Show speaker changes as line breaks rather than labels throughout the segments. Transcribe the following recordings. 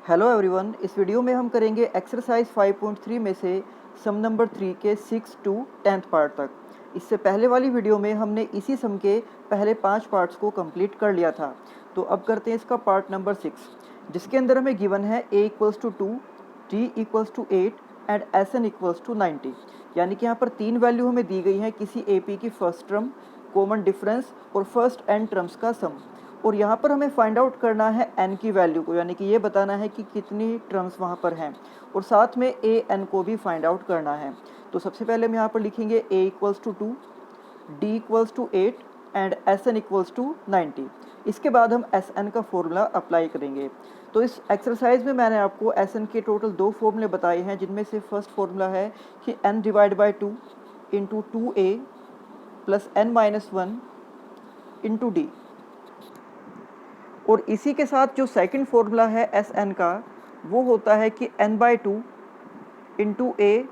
Hello everyone, इस video में हम करेंगे एक्सरसाइज 5.3 में से सम नंबर 3 के 6 to 10th पार्ट तक। इससे पहले वाली वीडियो में हमने इसी सम के पहले 5 पार्ट्स को कंप्लीट कर लिया था। तो अब करते हैं इसका पार्ट नंबर 6, जिसके अंदर हमें गिवन है a equals to 2, d equals to 8 and Sn equals to 90। यानी कि यहाँ पर 3 वैल्यू हमें दी गई है किसी AP की फर्स्ट टर्म, कॉमन डिफरेंस और फर्स्ट n टर्म्स का सम। और यहाँ पर हमें फाइंड आउट करना है n की वैल्यू को, यानी कि ये बताना है कि कितनी टर्म्स वहाँ पर हैं, और साथ में a n को भी फाइंड आउट करना है। तो सबसे पहले हम यहाँ पर लिखेंगे a equals to 2, d equals to 8 and Sn equals to 90। इसके बाद हम Sn का फॉर्मूला अप्लाई करेंगे। तो इस एक्सरसाइज में मैंने आपको Sn के टोटल 2 फॉर्मूले बताए हैं, जिनमें से फर्स्ट फॉर्मूला है कि n divide by 2 into 2a plus n minus 1 into D. और इसी के साथ जो सेकंड फॉर्मूला है Sn का, वो होता है कि n by 2 into a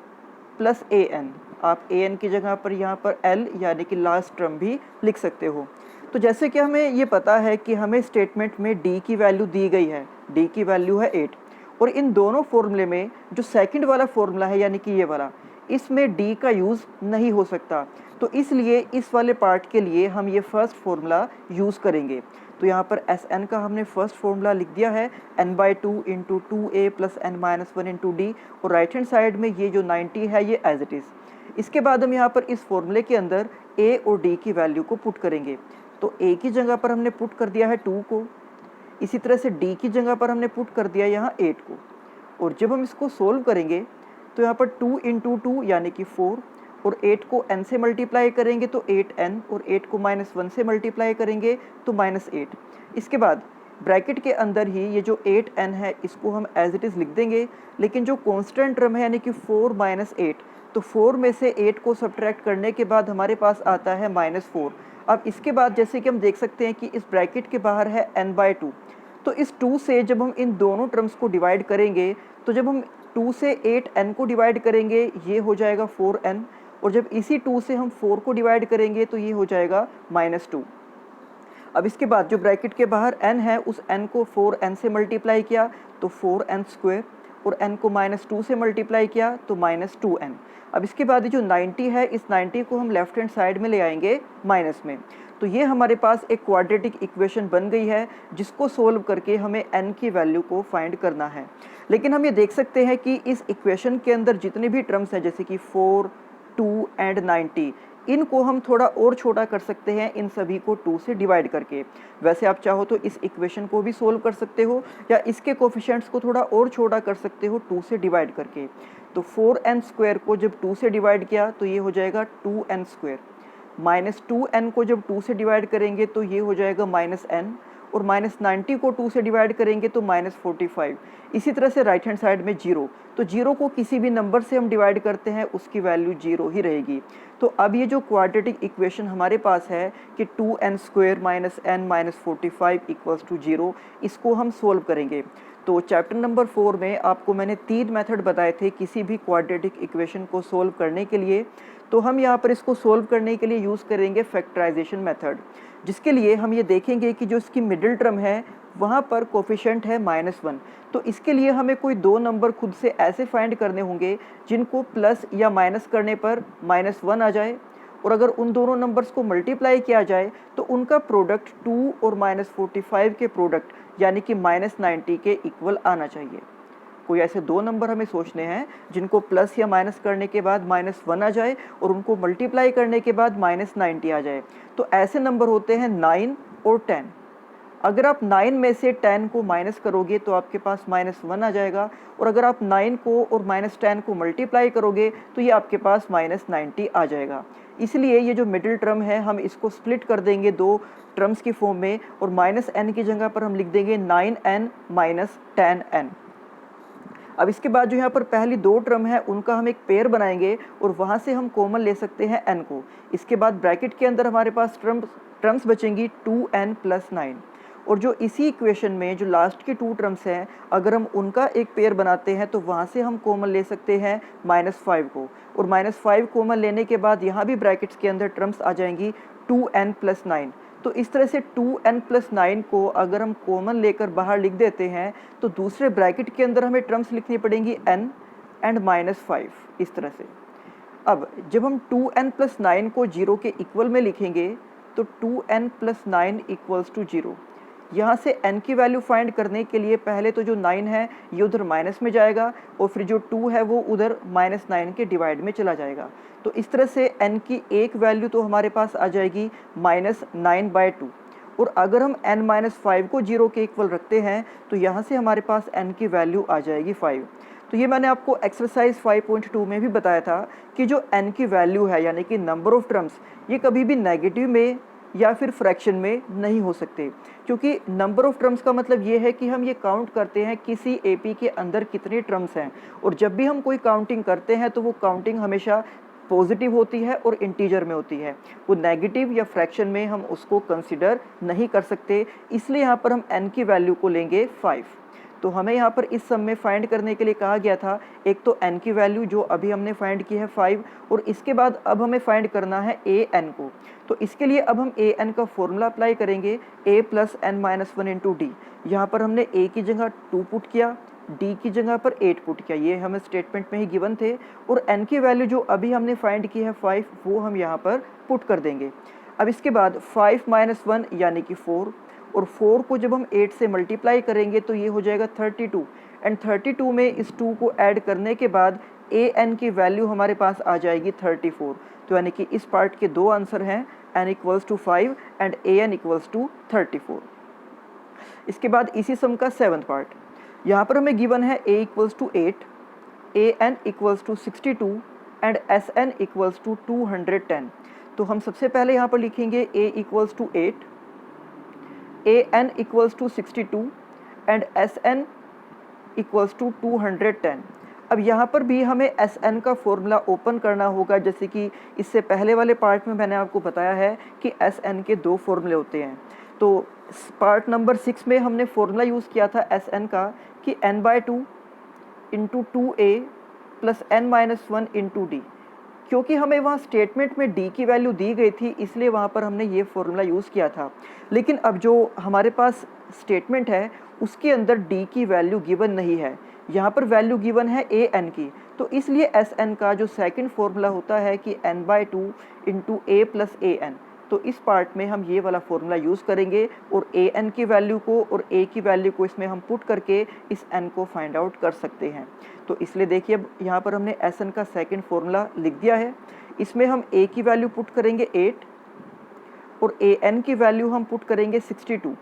plus a n. आप ए एन की जगह पर यहाँ पर l यानी कि लास्ट टर्म भी लिख सकते हो। तो जैसे कि हमें ये पता है कि हमें स्टेटमेंट में d की वैल्यू दी गई है, d की वैल्यू है 8, और इन दोनों फॉर्मूले में जो सेकंड वाला फॉर्मूला है यानी कि ये वाला, इसमें d का यूज़ नहीं हो सकता। तो इसलिए इस वाले पार्ट के लिए हम ये फर्स्ट फॉर्मूला यूज़ करेंगे। तो यहाँ पर Sn का हमने फर्स्ट फॉर्मूला लिख दिया है n by 2 into 2a plus n minus 1 into D, और राइट हैंड साइड में ये जो 90 है ये एज इट इज़। इसके बाद हम यहाँ पर इस फॉर्मूले के अंदर a और d की वैल्यू को पुट करेंगे। तो a की जगह पर हमने पुट कर दिया है 2 को, इसी तरह से d की जगह पर हमने पुट कर दिया यहाँ 8 को। और जब हम इसको सोल्व करेंगे तो यहाँ पर 2 इंटू 2 यानी कि 4, और 8 को n से मल्टीप्लाई करेंगे तो 8n, और 8 को -1 से मल्टीप्लाई करेंगे तो -8। इसके बाद ब्रैकेट के अंदर ही ये जो 8n है इसको हम एज इट इज़ लिख देंगे, लेकिन जो कॉन्स्टेंट टर्म है यानी कि 4 - 8, तो 4 में से 8 को सब्ट्रैक्ट करने के बाद हमारे पास आता है -4। अब इसके बाद जैसे कि हम देख सकते हैं कि इस ब्रैकेट के बाहर है n बाई 2, तो इस 2 से जब हम इन दोनों टर्म्स को डिवाइड करेंगे, तो जब हम 2 से 8n को डिवाइड करेंगे ये हो जाएगा 4n, और जब इसी 2 से हम 4 को डिवाइड करेंगे तो ये हो जाएगा -2। अब इसके बाद जो ब्रैकेट के बाहर n है, उस n को 4n से मल्टीप्लाई किया तो 4n स्क्वायर, और n को -2 से मल्टीप्लाई किया तो -2n। अब इसके बाद जो 90 है, इस 90 को हम लेफ्ट हैंड साइड में ले आएंगे माइनस में। तो ये हमारे पास एक क्वाड्रेटिक इक्वेशन बन गई है, जिसको सोल्व करके हमें n की वैल्यू को फाइंड करना है। लेकिन हम ये देख सकते हैं कि इस इक्वेशन के अंदर जितने भी टर्म्स हैं, जैसे कि 4, 2 एंड 90, इनको हम थोड़ा और छोटा कर सकते हैं इन सभी को 2 से डिवाइड करके। वैसे आप चाहो तो इस इक्वेशन को भी सोल्व कर सकते हो, या इसके कोफिशिएंट्स को थोड़ा और छोटा कर सकते हो 2 से डिवाइड करके। तो 4n स्क्वायर को जब 2 से डिवाइड किया तो ये हो जाएगा 2n स्क्वायर, -2n को जब 2 से डिवाइड करेंगे तो ये हो जाएगा -n, और -90 को 2 से डिवाइड करेंगे तो -45। इसी तरह से राइट हैंड साइड में 0, तो 0 को किसी भी नंबर से हम डिवाइड करते हैं उसकी वैल्यू 0 ही रहेगी। तो अब ये जो क्वाड्रेटिक इक्वेशन हमारे पास है कि 2n square -n -45 equals to 0, इसको हम सोल्व करेंगे। तो चैप्टर नंबर 4 में आपको मैंने 3 मेथड बताए थे किसी भी क्वाड्रेटिक इक्वेशन को सोल्व करने के लिए। तो हम यहाँ पर इसको सोल्व करने के लिए यूज़ करेंगे फैक्टराइजेशन मेथड, जिसके लिए हम ये देखेंगे कि जो इसकी मिडिल टर्म है वहाँ पर कोफिशिएंट है -1। तो इसके लिए हमें कोई 2 नंबर खुद से ऐसे फाइंड करने होंगे जिनको प्लस या माइनस करने पर -1 आ जाए, और अगर उन दोनों नंबर्स को मल्टीप्लाई किया जाए तो उनका प्रोडक्ट 2 और -45 के प्रोडक्ट यानी कि -90 के इक्वल आना चाहिए। कोई ऐसे 2 नंबर हमें सोचने हैं जिनको प्लस या माइनस करने के बाद -1 आ जाए और उनको मल्टीप्लाई करने के बाद -90 आ जाए। तो ऐसे नंबर होते हैं 9 और 10। अगर आप 9 में से 10 को माइनस करोगे तो आपके पास -1 आ जाएगा, और अगर आप 9 को और -10 को मल्टीप्लाई करोगे तो ये आपके पास -90 आ जाएगा। इसलिए ये जो मिडिल टर्म है हम इसको स्प्लिट कर देंगे 2 टर्म्स की फॉर्म में, और -n की जगह पर हम लिख देंगे 9n - 10n। अब इसके बाद जो यहाँ पर पहली 2 टर्म है उनका हम एक पेयर बनाएंगे, और वहाँ से हम कॉमन ले सकते हैं n को। इसके बाद ब्रैकेट के अंदर हमारे पास टर्म्स बचेंगी 2n + 9, और जो इसी इक्वेशन में जो लास्ट की 2 टर्म्स हैं, अगर हम उनका एक पेयर बनाते हैं तो वहाँ से हम कॉमन ले सकते हैं -5 को, और -5 कॉमन लेने के बाद यहाँ भी ब्रैकेट्स के अंदर टर्म्स आ जाएंगी 2n + 9। तो इस तरह से 2n+9 को अगर हम कॉमन लेकर बाहर लिख देते हैं तो दूसरे ब्रैकेट के अंदर हमें टर्म्स लिखनी पड़ेंगी n एंड -5 इस तरह से। अब जब हम 2n+9 को 0 के इक्वल में लिखेंगे तो 2n+9 = 0। यहाँ से n की वैल्यू फाइंड करने के लिए पहले तो जो 9 है ये उधर माइनस में जाएगा और फिर जो 2 है वो उधर -9 के डिवाइड में चला जाएगा। तो इस तरह से n की एक वैल्यू तो हमारे पास आ जाएगी -9/2। और अगर हम n-5 को 0 के इक्वल रखते हैं तो यहाँ से हमारे पास n की वैल्यू आ जाएगी 5। तो ये मैंने आपको एक्सरसाइज 5.2 में भी बताया था कि जो n की वैल्यू है यानी कि नंबर ऑफ टर्म्स, ये कभी भी नेगेटिव में या फिर फ्रैक्शन में नहीं हो सकते, क्योंकि नंबर ऑफ टर्म्स का मतलब ये है कि हम ये काउंट करते हैं किसी एपी के अंदर कितने टर्म्स हैं। और जब भी हम कोई काउंटिंग करते हैं तो वो काउंटिंग हमेशा पॉजिटिव होती है और इंटीजर में होती है, वो नेगेटिव या फ्रैक्शन में हम उसको कंसिडर नहीं कर सकते। इसलिए यहाँ पर हम n की वैल्यू को लेंगे 5। तो हमें यहाँ पर इस सम में फाइंड करने के लिए कहा गया था एक तो n की वैल्यू जो अभी हमने फाइंड की है 5, और इसके बाद अब हमें फाइंड करना है an को। तो इसके लिए अब हम an का फॉर्मूला अप्लाई करेंगे a + n-1 × d। यहाँ पर हमने a की जगह 2 पुट किया, d की जगह पर 8 पुट किया, ये हमें स्टेटमेंट में ही गिवन थे। और n की वैल्यू जो अभी हमने फाइंड की है 5, वो हम यहाँ पर पुट कर देंगे। अब इसके बाद 5 - 1 यानी कि 4, और 4 को जब हम 8 से मल्टीप्लाई करेंगे तो ये हो जाएगा 32, एंड 32 में इस 2 को ऐड करने के बाद an की वैल्यू हमारे पास आ जाएगी 34। तो यानी कि इस पार्ट के दो आंसर हैं, n = 5 एंड an = 34। इसके बाद इसी सम का 7th पार्ट, यहाँ पर हमें गिवन है a = 8, an = 62 एंड sn = 210। तो हम सबसे पहले यहाँ पर लिखेंगे a = 8, an = 62 एंड sn = 210। अब यहाँ पर भी हमें sn का फॉर्मूला ओपन करना होगा, जैसे कि इससे पहले वाले पार्ट में मैंने आपको बताया है कि sn के दो फॉर्मूले होते हैं। तो पार्ट नंबर 6 में हमने फॉर्मूला यूज़ किया था sn का कि n/2 × 2a + n-1 × d। क्योंकि हमें वहाँ स्टेटमेंट में d की वैल्यू दी गई थी इसलिए वहाँ पर हमने ये फॉर्मूला यूज़ किया था। लेकिन अब जो हमारे पास स्टेटमेंट है उसके अंदर d की वैल्यू गिवन नहीं है, यहाँ पर वैल्यू गिवन है an की। तो इसलिए sn का जो सेकंड फॉर्मूला होता है कि n/2 × a + an। तो इस पार्ट में हम ये वाला फॉर्मूला यूज़ करेंगे और an की वैल्यू को और a की वैल्यू को इसमें हम पुट करके इस n को फाइंड आउट कर सकते हैं। तो इसलिए देखिए अब यहाँ पर हमने sn का सेकंड फॉर्मूला लिख दिया है। इसमें हम a की वैल्यू पुट करेंगे 8 और an की वैल्यू हम पुट करेंगे 62,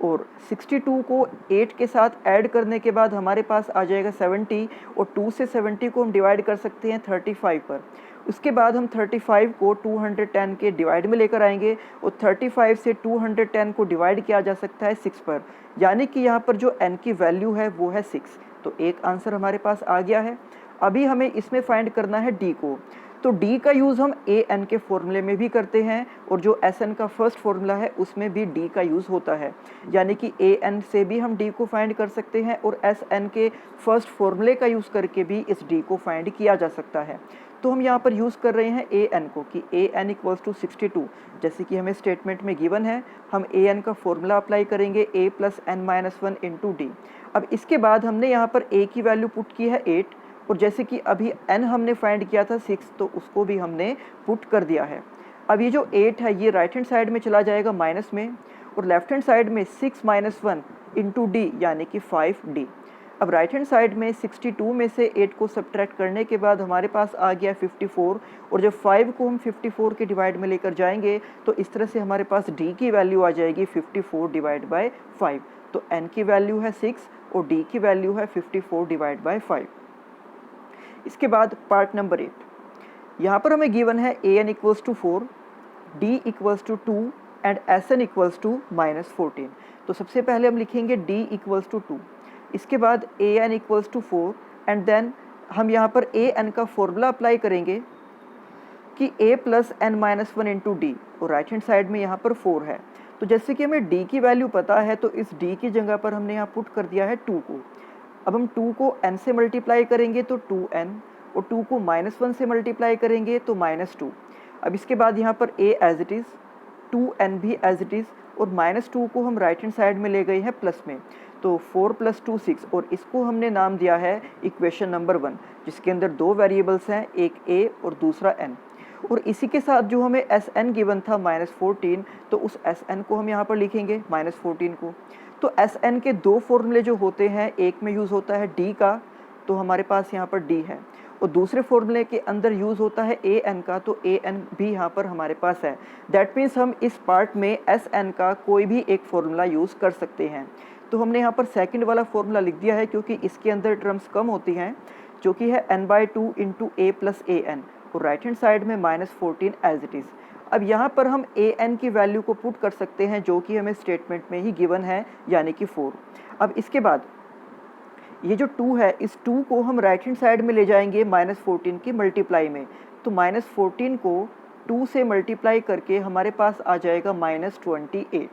और 62 को 8 के साथ ऐड करने के बाद हमारे पास आ जाएगा 70, और 2 से 70 को हम डिवाइड कर सकते हैं 35 पर। उसके बाद हम 35 को 210 के डिवाइड में लेकर आएंगे और 35 से 210 को डिवाइड किया जा सकता है 6 पर, यानी कि यहाँ पर जो n की वैल्यू है वो है 6। तो एक आंसर हमारे पास आ गया है। अभी हमें इसमें फाइंड करना है d को। तो d का यूज़ हम an के फॉर्मूले में भी करते हैं और जो sn का फर्स्ट फॉर्मूला है उसमें भी d का यूज़ होता है, यानी कि an से भी हम d को फाइंड कर सकते हैं और sn के फर्स्ट फॉर्मूले का यूज़ करके भी इस d को फाइंड किया जा सकता है। तो हम यहाँ पर यूज़ कर रहे हैं an को कि an = 62, जैसे कि हमें स्टेटमेंट में गिवन है। हम an का फॉर्मूला अप्लाई करेंगे a + n-1 × d। अब इसके बाद हमने यहाँ पर a की वैल्यू पुट की है 8, और जैसे कि अभी n हमने फाइंड किया था 6, तो उसको भी हमने पुट कर दिया है। अब ये जो 8 है ये राइट हैंड साइड में चला जाएगा माइनस में, और लेफ्ट हैंड साइड में 6 - 1 × d यानी कि 5d। अब राइट हैंड साइड में 62 में से 8 को सब्ट्रैक्ट करने के बाद हमारे पास आ गया 54, और जब 5 को हम 54 के डिवाइड में लेकर जाएंगे तो इस तरह से हमारे पास d की वैल्यू आ जाएगी 54/5। तो n की वैल्यू है 6 और d की वैल्यू है 54/5। इसके बाद पार्ट नंबर 8, यहाँ पर हमें गिवन है an = 4, d = 2 एंड sn = -14। तो सबसे पहले हम लिखेंगे d = 2, इसके बाद an = 4 एंड देन हम यहाँ पर an का फॉर्मूला अप्लाई करेंगे कि a + n-1 × d, और राइट हैंड साइड में यहाँ पर 4 है। तो जैसे कि हमें d की वैल्यू पता है तो इस d की जगह पर हमने यहाँ पुट कर दिया है 2 को। अब हम 2 को n से मल्टीप्लाई करेंगे तो 2n, और 2 को -1 से मल्टीप्लाई करेंगे तो -2। अब इसके बाद यहाँ पर a as it is, 2n भी एज इट इज़, और -2 को हम राइट हैंड साइड में ले गए हैं प्लस में, तो 4 + 2 6, और इसको हमने नाम दिया है इक्वेशन नंबर 1, जिसके अंदर दो वेरिएबल्स हैं, एक a और दूसरा n। और इसी के साथ जो हमें Sn गिवन था -14, तो उस Sn को हम यहाँ पर लिखेंगे -14 को। तो Sn के दो फॉर्मूले जो होते हैं, एक में यूज़ होता है d का, तो हमारे पास यहाँ पर d है, और दूसरे फॉर्मूले के अंदर यूज़ होता है an का, तो an भी यहाँ पर हमारे पास है। दैट मीन्स हम इस पार्ट में Sn का कोई भी एक फॉर्मूला यूज़ कर सकते हैं। तो हमने यहाँ पर सेकंड वाला फॉर्मूला लिख दिया है, क्योंकि इसके अंदर टर्म्स कम होती हैं, जो कि है n/2 × a + an, और राइट हैंड साइड में -14 एज इट इज़। अब यहाँ पर हम an की वैल्यू को पुट कर सकते हैं, जो कि हमें स्टेटमेंट में ही गिवन है, यानी कि 4। अब इसके बाद ये जो 2 है, इस 2 को हम राइट हैंड साइड में ले जाएंगे -14 की मल्टीप्लाई में, तो -14 को 2 से मल्टीप्लाई करके हमारे पास आ जाएगा -28,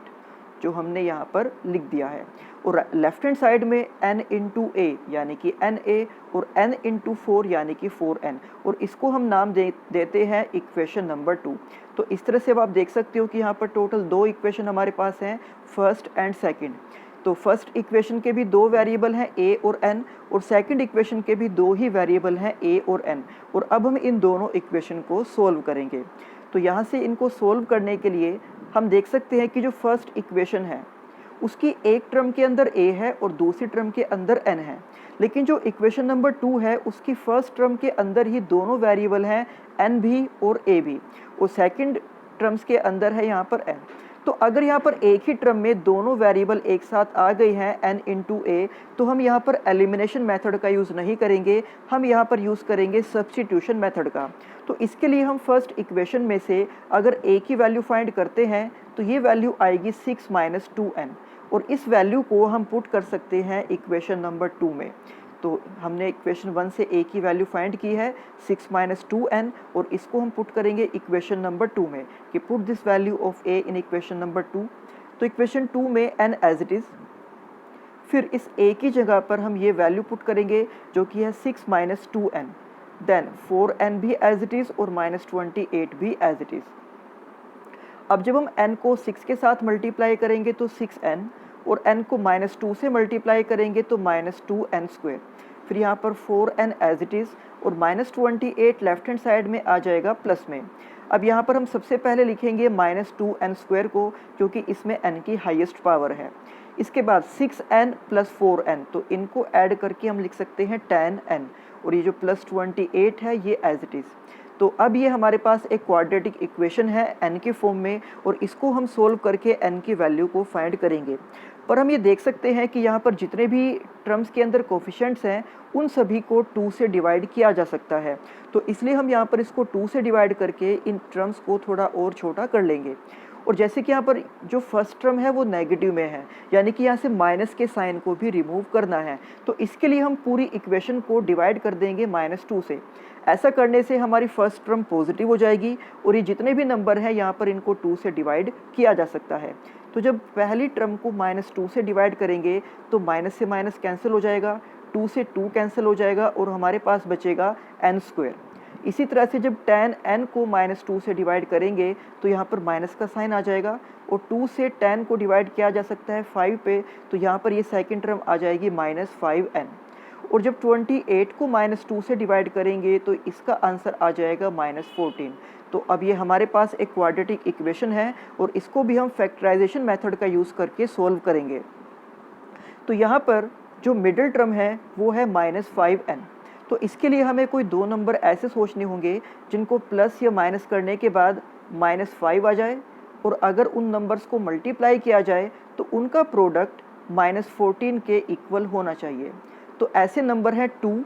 जो हमने यहाँ पर लिख दिया है। और लेफ्ट हैंड साइड में n × a यानी कि na, और n × 4 यानी कि 4n, और इसको हम नाम देते हैं इक्वेशन नंबर 2। तो इस तरह से अब आप देख सकते हो कि यहाँ पर टोटल दो इक्वेशन हमारे पास हैं, फर्स्ट एंड सेकंड। तो फर्स्ट इक्वेशन के भी दो वेरिएबल हैं a और n, और सेकंड इक्वेशन के भी दो ही वेरिएबल हैं a और n, और अब हम इन दोनों इक्वेशन को सोल्व करेंगे। तो यहाँ से इनको सोल्व करने के लिए हम देख सकते हैं कि जो फर्स्ट इक्वेशन है, उसकी एक टर्म के अंदर a है और दूसरी टर्म के अंदर n है, लेकिन जो इक्वेशन नंबर 2 है, उसकी फर्स्ट टर्म के अंदर ही दोनों वेरिएबल हैं, n भी और a भी, और सेकंड टर्म्स के अंदर है यहाँ पर n। तो अगर यहाँ पर एक ही टर्म में दोनों वेरिएबल एक साथ आ गए हैं n × a, तो हम यहाँ पर एलिमिनेशन मेथड का यूज़ नहीं करेंगे, हम यहाँ पर यूज़ करेंगे सब्स्टिट्यूशन मेथड का। तो इसके लिए हम फर्स्ट इक्वेशन में से अगर a की वैल्यू फाइंड करते हैं, तो ये वैल्यू आएगी 6 - 2n, और इस वैल्यू को हम पुट कर सकते हैं इक्वेशन नंबर 2 में। तो हमने इक्वेशन 1 से a की वैल्यू फाइंड की है 6 - 2n, और इसको हम पुट करेंगे इक्वेशन नंबर 2 में, कि put this value of a in equation number 2। तो इक्वेशन 2 में n एज इट इज़, फिर इस a की जगह पर हम ये वैल्यू पुट करेंगे, जो कि है 6 - 2n, देन 4n भी एज इट इज़, और -28 भी एज इट इज़। अब जब हम n को 6 के साथ मल्टीप्लाई करेंगे तो 6n, और n को -2 से मल्टीप्लाई करेंगे तो -2n²। फिर यहाँ पर 4n एज इट इज़, और -28 लेफ्ट हैंड साइड में आ जाएगा प्लस में। अब यहाँ पर हम सबसे पहले लिखेंगे -2n² को, क्योंकि इसमें n की हाईएस्ट पावर है। इसके बाद 6n + 4n, तो इनको ऐड करके हम लिख सकते हैं 10n, और ये जो +28 है ये एज इट इज़। तो अब ये हमारे पास एक क्वाड्रेटिक इक्वेशन है n के फॉर्म में, और इसको हम सोल्व करके n की वैल्यू को फाइंड करेंगे। पर हम ये देख सकते हैं कि यहाँ पर जितने भी टर्म्स के अंदर कोफिशिएंट्स हैं, उन सभी को 2 से डिवाइड किया जा सकता है। तो इसलिए हम यहाँ पर इसको 2 से डिवाइड करके इन टर्म्स को थोड़ा और छोटा कर लेंगे। और जैसे कि यहाँ पर जो फर्स्ट टर्म है वो नेगेटिव में है, यानी कि यहाँ से माइनस के साइन को भी रिमूव करना है, तो इसके लिए हम पूरी इक्वेशन को डिवाइड कर देंगे -2 से। ऐसा करने से हमारी फर्स्ट टर्म पॉजिटिव हो जाएगी, और ये जितने भी नंबर हैं यहाँ पर इनको 2 से डिवाइड किया जा सकता है। तो जब पहली टर्म को -2 से डिवाइड करेंगे तो माइनस से माइनस कैंसिल हो जाएगा, 2 से 2 कैंसिल हो जाएगा, और हमारे पास बचेगा n²। इसी तरह से जब 10n को -2 से डिवाइड करेंगे तो यहाँ पर माइनस का साइन आ जाएगा, और 2 से 10 को डिवाइड किया जा सकता है 5 पे, तो यहाँ पर ये सेकंड टर्म आ जाएगी -5n। और जब 28 को -2 से डिवाइड करेंगे तो इसका आंसर आ जाएगा -14। तो अब ये हमारे पास एक क्वाड्रेटिक इक्वेशन है, और इसको भी हम फैक्टराइजेशन मेथड का यूज़ करके सोल्व करेंगे। तो यहाँ पर जो मिडिल टर्म है वो है -5n। तो इसके लिए हमें कोई दो नंबर ऐसे सोचने होंगे जिनको प्लस या माइनस करने के बाद -5 आ जाए, और अगर उन नंबर्स को मल्टीप्लाई किया जाए तो उनका प्रोडक्ट -14 के इक्वल होना चाहिए। तो ऐसे नंबर हैं 2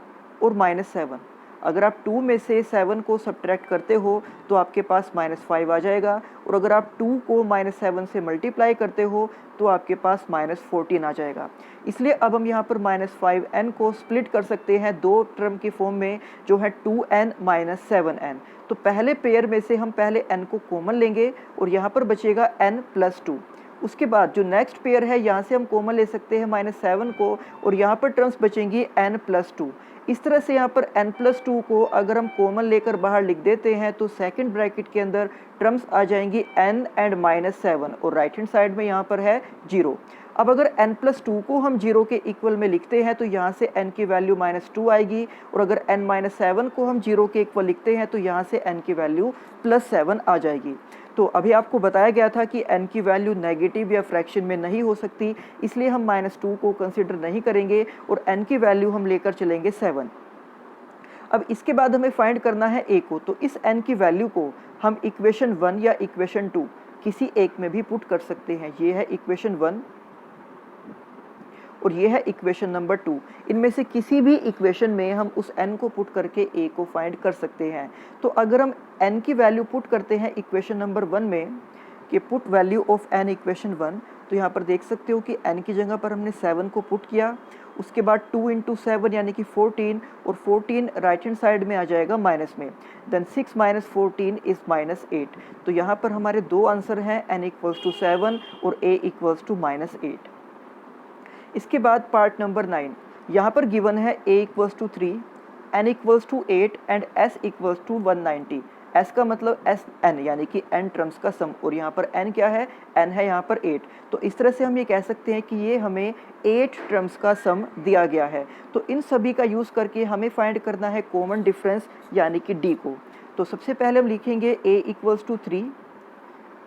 और -7। अगर आप 2 में से 7 को सब्ट्रैक्ट करते हो तो आपके पास -5 आ जाएगा, और अगर आप 2 को -7 से मल्टीप्लाई करते हो तो आपके पास -14 आ जाएगा। इसलिए अब हम यहाँ पर -5n को स्प्लिट कर सकते हैं दो टर्म की फॉर्म में, जो है 2n - 7n। तो पहले पेयर में से हम पहले n को कॉमन लेंगे, और यहाँ पर बचेगा n + 2, उसके बाद जो नेक्स्ट पेयर है यहाँ से हम कॉमन ले सकते हैं -7 को, और यहाँ पर टर्म्स बचेंगी n+2। इस तरह से यहाँ पर n+2 को अगर हम कॉमन लेकर बाहर लिख देते हैं तो सेकंड ब्रैकेट के अंदर टर्म्स आ जाएंगी n एंड -7, और राइट हैंड साइड में यहाँ पर है 0। अब अगर n+2 को हम 0 के इक्वल में लिखते हैं तो यहाँ से n की वैल्यू -2 आएगी, और अगर n-7 को हम 0 के इक्वल लिखते हैं तो यहाँ से n की वैल्यू +7 आ जाएगी। तो अभी आपको बताया गया था कि n की वैल्यू नेगेटिव या फ्रैक्शन में नहीं हो सकती, इसलिए हम -2 को कंसिडर नहीं करेंगे और n की वैल्यू हम लेकर चलेंगे 7। अब इसके बाद हमें फाइंड करना है a को, तो इस n की वैल्यू को हम इक्वेशन 1 या इक्वेशन 2 किसी एक में भी पुट कर सकते हैं। ये है इक्वेशन 1 और ये है इक्वेशन नंबर 2। इनमें से किसी भी इक्वेशन में हम उस n को पुट करके a को फाइंड कर सकते हैं। तो अगर हम n की वैल्यू पुट करते हैं इक्वेशन नंबर 1 में कि put value of n equation 1, तो यहाँ पर देख सकते हो कि n की जगह पर हमने 7 को पुट किया, उसके बाद 2 × 7 यानी कि 14, और 14 राइट हैंड साइड में आ जाएगा माइनस में, देन 6 - 14 इज़ -8। तो यहाँ पर हमारे दो आंसर हैं, n = 7 और a = -8। इसके बाद पार्ट नंबर 9, यहाँ पर गिवन है a = 3, n = 8 and s = 190। s का मतलब n यानी कि n टर्म्स का सम, और यहाँ पर n क्या है, n है यहाँ पर 8। तो इस तरह से हम ये कह सकते हैं कि ये हमें 8 टर्म्स का सम दिया गया है। तो इन सभी का यूज़ करके हमें फाइंड करना है कॉमन डिफरेंस यानी कि d को। तो सबसे पहले हम लिखेंगे a = 3,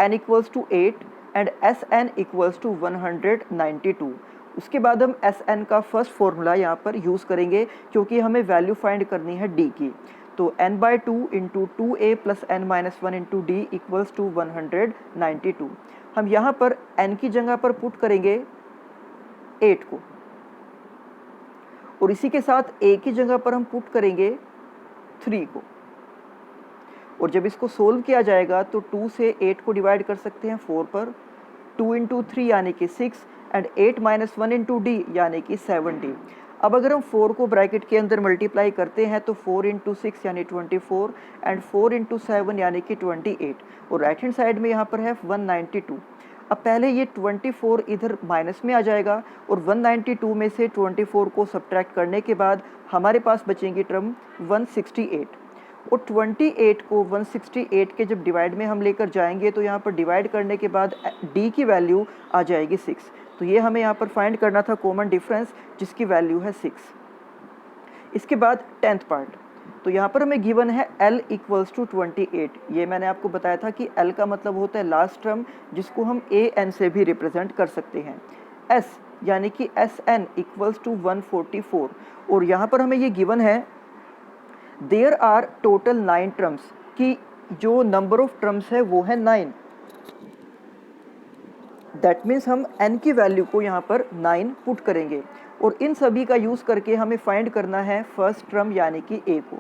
n = 8 एंड sn = 192। उसके बाद हम Sn का फर्स्ट फॉर्मूला यहाँ पर यूज़ करेंगे क्योंकि हमें वैल्यू फाइंड करनी है d की। तो n/2 × 2a + n-1 × d = 192। हम यहाँ पर n की जगह पर पुट करेंगे 8 को, और इसी के साथ a की जगह पर हम पुट करेंगे 3 को, और जब इसको सोल्व किया जाएगा तो 2 से 8 को डिवाइड कर सकते हैं 4 पर, 2 × 3 यानी कि 6 एंड 8 - 1 × d यानी कि 7d। अब अगर हम 4 को ब्रैकेट के अंदर मल्टीप्लाई करते हैं तो 4 × 6 यानी 24 एंड 4 × 7 यानी कि 28, और राइट हैंड साइड में यहाँ पर है 192। अब पहले ये 24 इधर माइनस में आ जाएगा, और 192 में से 24 को सब्ट्रैक्ट करने के बाद हमारे पास बचेंगी टर्म 168, और 28 को 168 के जब डिवाइड में हम लेकर जाएंगे तो यहाँ पर डिवाइड करने के बाद d की वैल्यू आ जाएगी 6। तो ये हमें यहाँ पर फाइंड करना था कॉमन डिफरेंस, जिसकी वैल्यू है 6। इसके बाद 10th पार्ट, तो यहाँ पर हमें गिवन है l = 28। ये मैंने आपको बताया था कि l का मतलब होता है लास्ट टर्म, जिसको हम an से भी रिप्रेजेंट कर सकते हैं। s यानी कि Sn = 144, और यहाँ पर हमें ये गिवन है देयर आर टोटल 9 टर्म्स, कि जो नंबर ऑफ टर्म्स है वो है 9। दैट मीन्स हम n की वैल्यू को यहाँ पर 9 पुट करेंगे, और इन सभी का यूज़ करके हमें फाइंड करना है फर्स्ट टर्म यानी कि a को।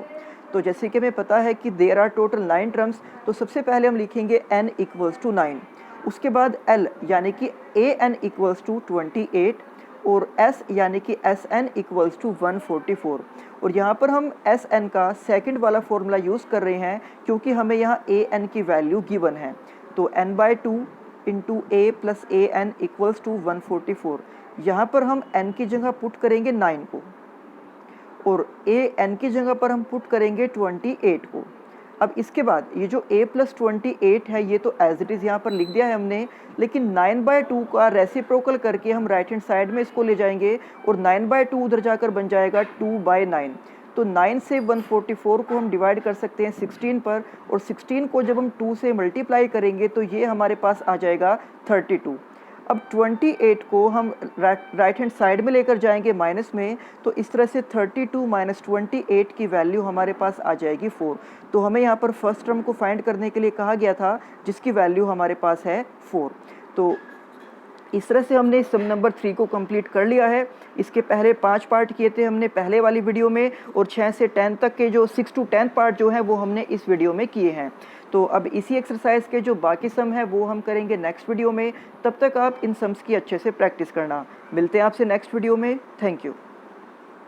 तो जैसे कि हमें पता है कि देयर आर टोटल 9 टर्म्स, तो सबसे पहले हम लिखेंगे n = 9, उसके बाद l यानी कि an = 28, और s यानी कि Sn = 144, और यहाँ पर हम Sn का सेकंड वाला फॉर्मूला यूज़ कर रहे हैं क्योंकि हमें यहाँ an की वैल्यू गिवन है। तो n/2 × a + an = 144। यहाँ पर हम n की जगह पुट करेंगे 9 को, और an की जगह पर हम पुट करेंगे 28 को। अब इसके बाद ये जो a + 28 है ये तो एज इट इज़ यहाँ पर लिख दिया है हमने, लेकिन 9/2 का रेसिप्रोकल करके हम राइट हैंड साइड में इसको ले जाएंगे, और 9/2 उधर जाकर बन जाएगा 2/9। तो 9 से 144 को हम डिवाइड कर सकते हैं 16 पर, और 16 को जब हम 2 से मल्टीप्लाई करेंगे तो ये हमारे पास आ जाएगा 32। अब 28 को हम राइट हैंड साइड में लेकर जाएंगे माइनस में, तो इस तरह से 32 - 28 की वैल्यू हमारे पास आ जाएगी 4। तो हमें यहाँ पर फर्स्ट टर्म को फाइंड करने के लिए कहा गया था, जिसकी वैल्यू हमारे पास है 4। तो इस तरह से हमने सम नंबर 3 को कंप्लीट कर लिया है। इसके पहले 5 पार्ट किए थे हमने पहले वाली वीडियो में, और 6 से 10 तक के जो 6 to 10 पार्ट जो हैं वो हमने इस वीडियो में किए हैं। तो अब इसी एक्सरसाइज के जो बाकी सम है वो हम करेंगे नेक्स्ट वीडियो में। तब तक आप इन सम्स की अच्छे से प्रैक्टिस करना। मिलते हैं आपसे नेक्स्ट वीडियो में। Thank you.